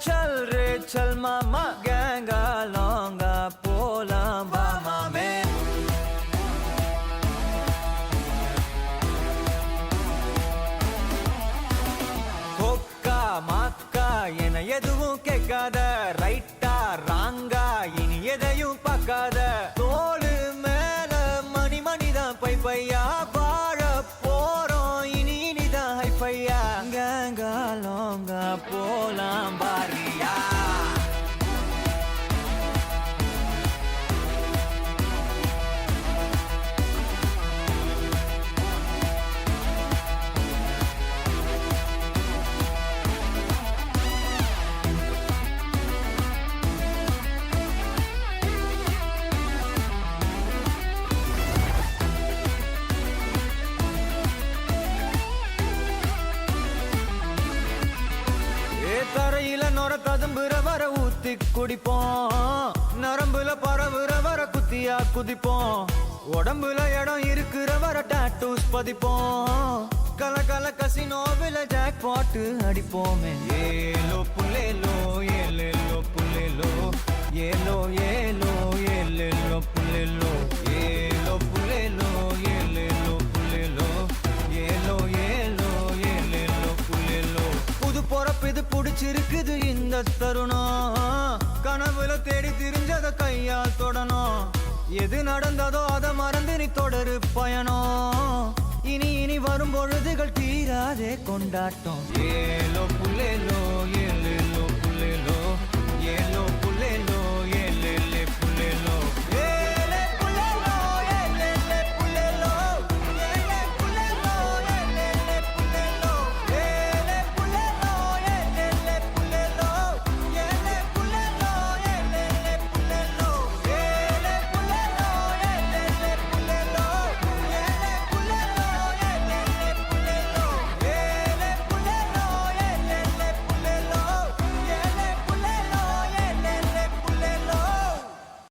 चल रे चल मामा गैंगा लौंगा போலாம் வா மாமே கொக்கா மாக்கா என எதுவும் கேட்காத ரைட்டா ராங்கா இனி எதையும் பார்க்காத தோளு மேல மணி மணிதான் பை பையா வாழ போறோம் இனி இனிதான் ஹை பையா கேங்கா லோங்கா போலாம் பாரியா தரையில நொர ததும்புற வர ஊத்தி குடிப்போம் நரம்புல பரவுற வர குத்தியா குதிப்போம் உடம்புல இடம் இருக்கிற வர டாட்டூஸ் பதிப்போம் கல கல கசினோவில ஜாக் பாட்டு அடிப்போமே ஏலோ புல்லேலோ ஏலேலோ புல்லேலோ ஏலோ ஏலோ ஏலேலோ புல்லேலோ ஏலோ புல்லேலோ ஏலேலோ புல்லேலோ ஏலோ ஏலோ ஏலேலோ புல்லேலோ புது பொறப்பு இது புடிச்சிருக்குது இந்த தருணம் கனவுல தேடி திரிஞ்சத கையால் தொடணும் எது நடந்ததோ அதை மறந்து நீ தொடரு பயணம் இனி இனி வரும் பொழுதுகள் தீராதே கொண்டாட்டம் ஏலோ புல்லேலோ ஏலேலோ புல்லேலோ ஏலோ